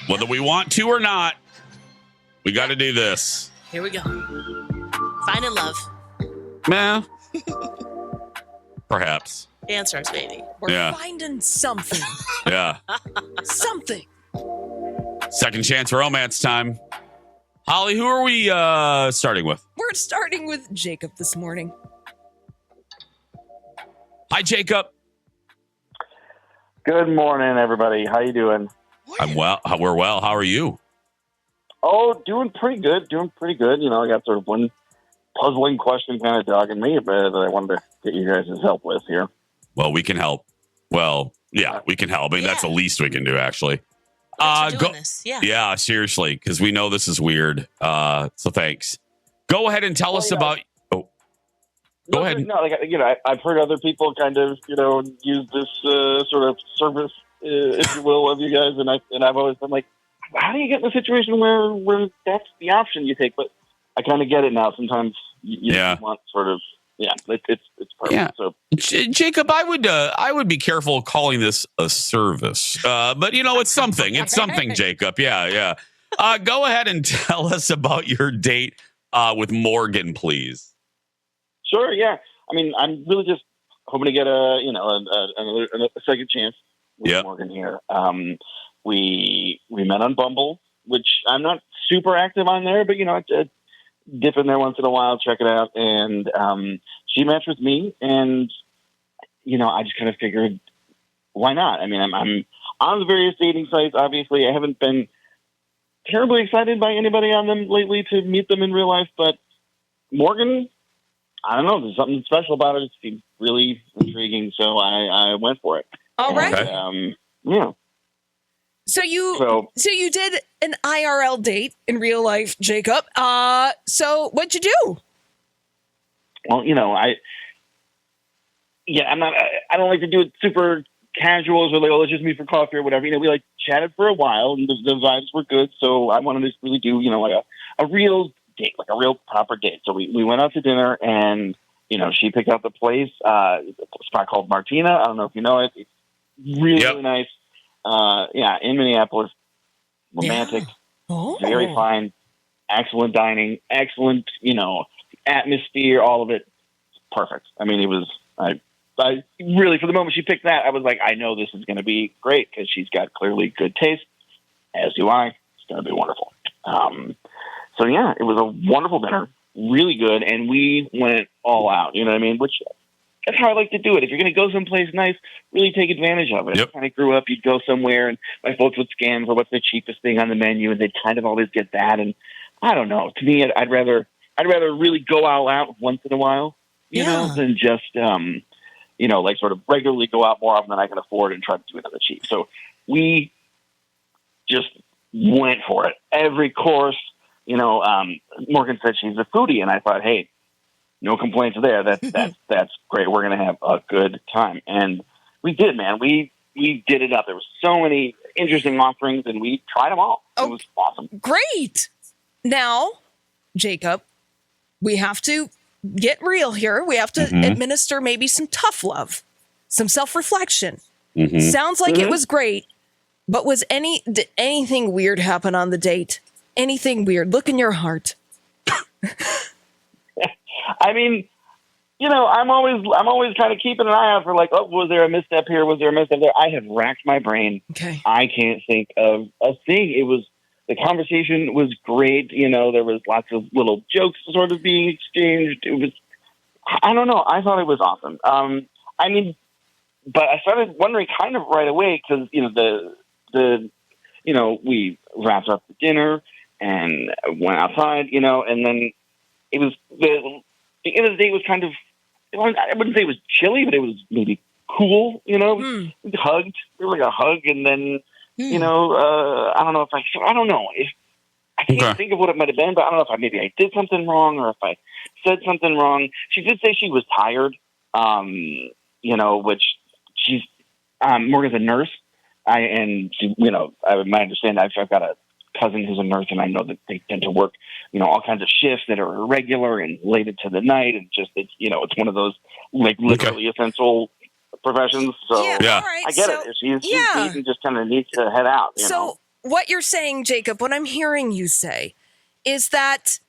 Whether we want to or not, we got to do this. Here we go. Finding love. Nah. Perhaps. Dance starts, baby. We're finding something. Yeah. Something. Second chance romance time. Holly, who are we starting with? We're starting with Jacob this morning. Hi, Jacob. Good morning, everybody. How you doing? I'm well. We're well. How are you? Oh, doing pretty good. You know, I got sort of one puzzling question kind of dogging me, but I wanted to get you guys' help with here. Well, we can help. Well, yeah, we can help. I mean, that's the least we can do, actually. This. Yeah, seriously, because we know this is weird. So thanks. Go ahead and tell us about. Oh, go ahead. No, like, you know, I've heard other people kind of, you know, use this sort of service, if you will, of you guys, and I've always been like, how do you get in a situation where that's the option you take? But I kind of get it now. Sometimes you want sort of. Yeah, it's perfect. Yeah. So, Jacob, I would be careful calling this a service, but you know, it's something. It's something, Jacob. Yeah. Go ahead and tell us about your date with Morgan, please. Sure. Yeah. I mean, I'm really just hoping to get a second chance with Morgan here. We met on Bumble, which I'm not super active on there, but you know, dip in there once in a while, check it out. And she matched with me, and you know, I just kind of figured, why not? I mean, I'm on the various dating sites. Obviously, I haven't been terribly excited by anybody on them lately to meet them in real life, but Morgan, I don't know, there's something special about it. It seems really intriguing, so I went for it. All right. And, yeah. So you did an IRL date in real life, Jacob. So what'd you do? Well, you know, I don't like to do it super casual, so like, oh, let's just meet for coffee or whatever. You know, we like chatted for a while, and the vibes were good. So I wanted to really do, you know, like a real date, like a real proper date. So we went out to dinner, and you know, she picked out the place, a spot called Martina. I don't know if you know it. It's really nice. In Minneapolis, romantic, very fine, excellent dining, excellent, you know, atmosphere, all of it, perfect. I mean, it was, I really, for the moment she picked that, I was like, I know this is going to be great because she's got clearly good taste, as do I. It's going to be wonderful. So yeah, it was a wonderful dinner, really good, and we went all out, you know what I mean? Which, that's how I like to do it. If you're going to go someplace nice, really take advantage of it. When I grew up, you'd go somewhere, and my folks would scan for what's the cheapest thing on the menu, and they'd kind of always get that. And I don't know. To me, I'd rather really go all out once in a while, you know, than just you know, like sort of regularly go out more often than I can afford and try to do it on the cheap. So we just went for it. Every course, you know, Morgan said she's a foodie, and I thought, hey, no complaints there. That's great. We're going to have a good time. And we did, man. We did it up. There were so many interesting offerings, and we tried them all. It was awesome. Great. Now, Jacob, we have to get real here. We have to administer maybe some tough love, some self-reflection. Sounds like it was great, but did anything weird happen on the date? Anything weird? Look in your heart. I mean, you know, I'm always kind of keeping an eye out for like, oh, was there a misstep here? Was there a misstep there? I have racked my brain. Okay. I can't think of a thing. The conversation was great. You know, there was lots of little jokes sort of being exchanged. It was, I don't know. I thought it was awesome. I mean, but I started wondering kind of right away because, you know, you know, we wrapped up the dinner and went outside, you know, and then it was the end of the day was kind of, I wouldn't say it was chilly, but it was maybe cool, you know. We hugged. We were like a hug, and then, you know, I don't know. If I can't think of what it might have been, but I don't know if I did something wrong or if I said something wrong. She did say she was tired, you know, which she's, Morgan's a nurse. And she, you know, my understanding, I've got a cousin who's a nurse, and I know that they tend to work, you know, all kinds of shifts that are irregular and late into the night, and just, it's, you know, it's one of those like literally essential professions. So all right. I get it. If she's beat and just kind of needs to head out. You know? what you're saying, Jacob, what I'm hearing you say is that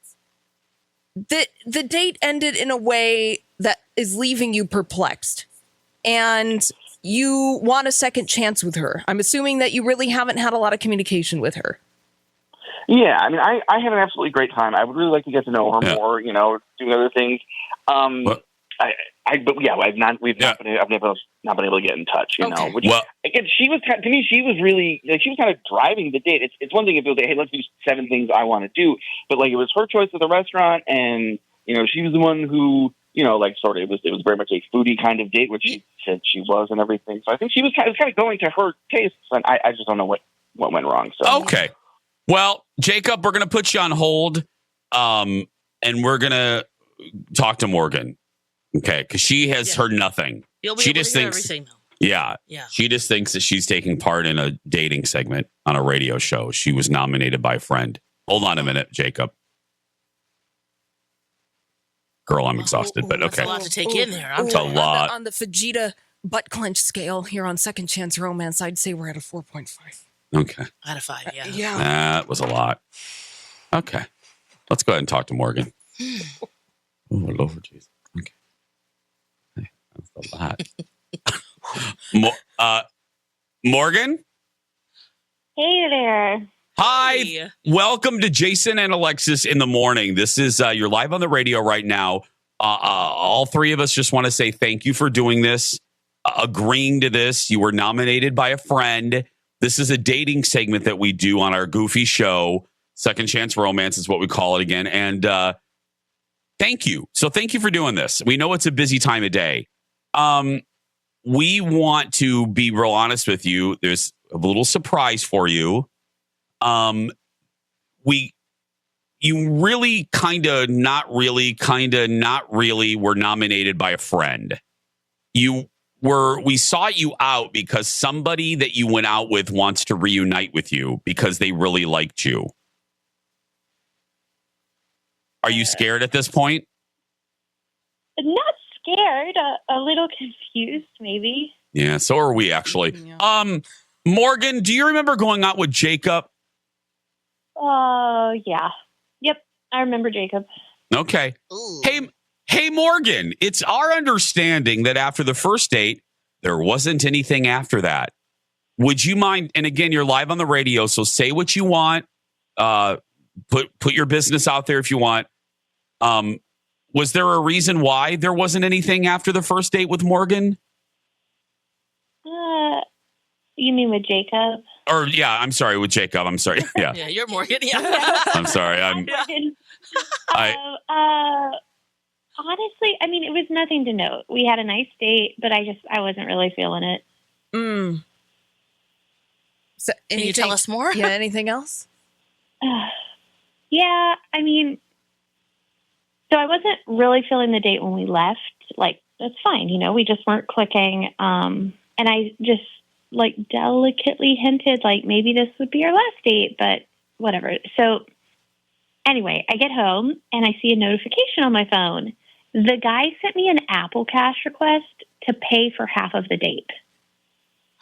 the date ended in a way that is leaving you perplexed, and you want a second chance with her. I'm assuming that you really haven't had a lot of communication with her. Yeah, I mean, I have an absolutely great time. I would really like to get to know her more, do other things. I've never been able to get in touch, know. Which, again, she was to me, she was really, she was kind of driving the date. It's one thing if it was like, hey, let's do 7 things I want to do, but like it was her choice of the restaurant, and she was the one who, it was very much a foodie kind of date, which she said she was and everything. So I think she was kind of going to her tastes, and I just don't know what went wrong. So okay. Well, Jacob, we're going to put you on hold, and we're going to talk to Morgan, okay? Because she has heard nothing. You'll be she able just to hear thinks, everything, though. Yeah. She just thinks that she's taking part in a dating segment on a radio show. She was nominated by a friend. Hold on a minute, Jacob. Girl, I'm exhausted, but okay. That's a lot to take in there. It's a lot. On the Vegeta butt clench scale here on Second Chance Romance, I'd say we're at a 4.5. Okay. Out of 5, yeah. That was a lot. Okay. Let's go ahead and talk to Morgan. Oh, Lord Jesus. Okay. Hey, that's a lot. Morgan? Hey there. Hi. Hey. Welcome to Jason and Alexis in the morning. This is, you're live on the radio right now. All 3 of us just want to say thank you for doing this, agreeing to this. You were nominated by a friend. This is a dating segment that we do on our goofy show. Second Chance Romance is what we call it again. And thank you. So thank you for doing this. We know it's a busy time of day. We want to be real honest with you. There's a little surprise for you. You really not really were nominated by a friend. We sought you out because somebody that you went out with wants to reunite with you because they really liked you. Are you scared at this point? Not scared, a little confused, maybe. Yeah, so are we actually. Yeah. Morgan, do you remember going out with Jacob? Yeah. Yep, I remember Jacob. Okay. Ooh. Hey, Morgan, it's our understanding that after the first date, there wasn't anything after that. Would you mind? And again, you're live on the radio, so say what you want. Put your business out there if you want. Was there a reason why there wasn't anything after the first date with Morgan? You mean with Jacob? Or yeah, I'm sorry, with Jacob. I'm sorry. Yeah. Yeah, you're Morgan. Yeah. I'm sorry. Honestly, I mean, it was nothing to note. We had a nice date, but I wasn't really feeling it. So Can you tell us more? Yeah, anything else? Yeah, I mean, so I wasn't really feeling the date when we left. Like, that's fine, we just weren't clicking. And I just delicately hinted maybe this would be our last date, but whatever. So anyway, I get home and I see a notification on my phone. The guy sent me an Apple Cash request to pay for half of the date.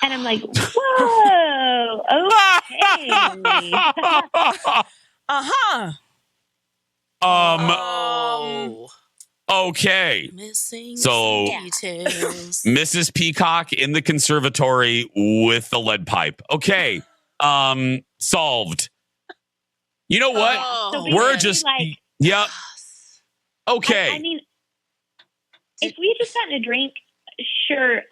And I'm like, whoa, okay. Okay. Missing so details. Mrs. Peacock in the conservatory with the lead pipe. Okay. Solved. You know what? So we're just yep. Okay. I mean, if we had just gotten a drink, sure,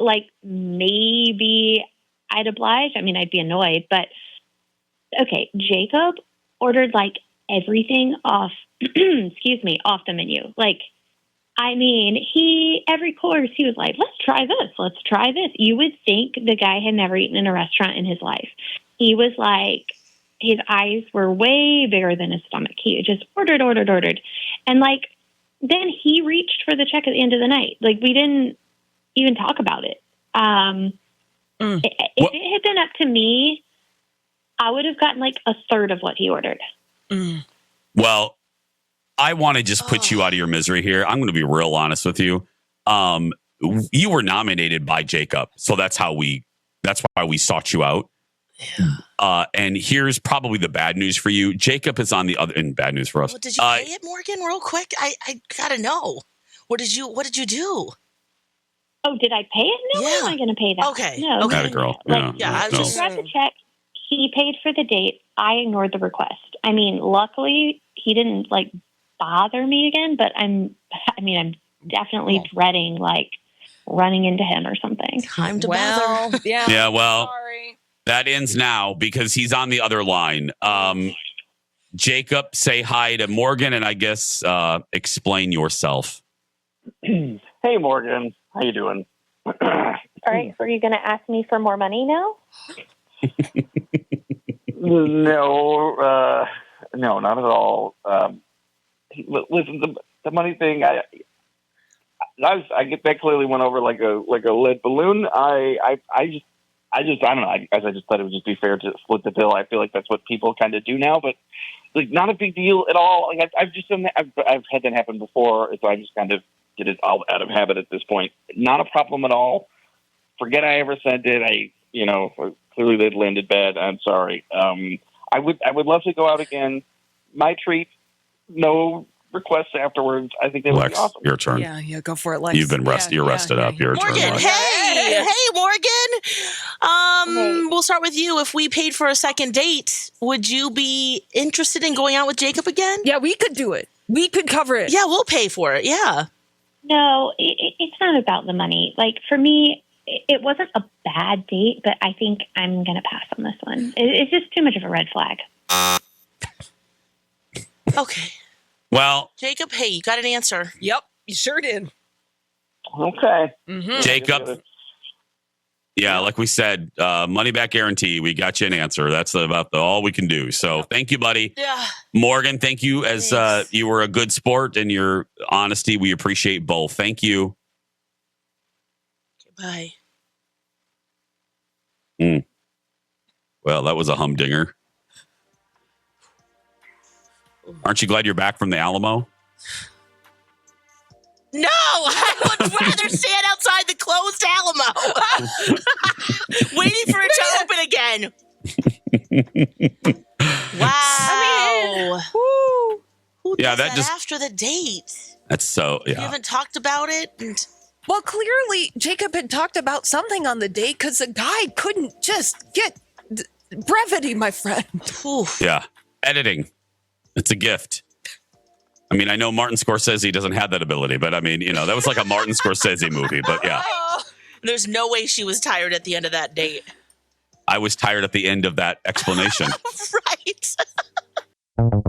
maybe I'd oblige. I mean, I'd be annoyed, but okay, Jacob ordered everything off off the menu. Every course he was like, let's try this. You would think the guy had never eaten in a restaurant in his life. He was his eyes were way bigger than his stomach. He just ordered. And then he reached for the check at the end of the night. We didn't even talk about it. If it had been up to me, I would have gotten a third of what he ordered. Well, I want to just put you out of your misery here. I'm going to be real honest with you. You were nominated by Jacob, so that's why we sought you out. And here's probably the bad news for you. Jacob is on the other, and bad news for us. Well, did you pay it, Morgan, real quick? I gotta know. What did you do? Oh, did I pay it? No, Yeah. how am I going to pay that? Okay. No, Okay. That a girl. Like, Yeah, I was no. just- he grabbed the check. He paid for the date. I ignored the request. I mean, luckily he didn't like bother me again. But I'm definitely dreading like running into him or something. Time to bother. Yeah. Yeah, well, Sorry. that ends now because he's on the other line. Jacob, say hi to Morgan, and I guess explain yourself. Hey, Morgan. How you doing? All right, so are you going to ask me for more money now? No, not at all. Listen, the money thing, I get that clearly went over like a lead balloon. I don't know. I just thought it would just be fair to split the bill. I feel like that's what people kind of do now, but like not a big deal at all. Like I've just done that. I've had that happen before, so I just kind of did it all out of habit at this point. Not a problem at all. Forget I ever sent it. Clearly they'd landed bad. I'm sorry. I would love to go out again. My treat. No requests afterwards. I think that would Lex, be awesome. your turn. Yeah, go for it, Lex. You've been rested. You're rested up. Your turn. Morgan, Lex. hey, Morgan. Hey. We'll start with you. If we paid for a second date, would you be interested in going out with Jacob again? Yeah, we could do it. We could cover it. Yeah, we'll pay for it. Yeah. No, it's not about the money. Like for me, it wasn't a bad date, but I think I'm going to pass on this one. It's just too much of a red flag. Okay. Well, Jacob, hey, you got an answer. Yep, you sure did. Okay. Jacob. Yeah, like we said, money back guarantee. We got you an answer. That's about all we can do. So thank you, buddy. Yeah. Morgan, thank you as Thanks. you were a good sport and your honesty. We appreciate both. Thank you. Bye. Well, that was a humdinger. Aren't you glad you're back from the Alamo? No, I would rather stand outside the closed Alamo, waiting for it to open again. Wow. Who Yeah, does that that just- after the date? That's so, You yeah. haven't talked about it. And Well, clearly Jacob had talked about something on the date because the guy couldn't just get brevity, my friend. oof. Yeah. Editing. It's a gift. I mean, I know Martin Scorsese doesn't have that ability, but I mean, that was like a Martin Scorsese movie. But yeah, There's no way she was tired at the end of that date. I was tired at the end of that explanation. Right.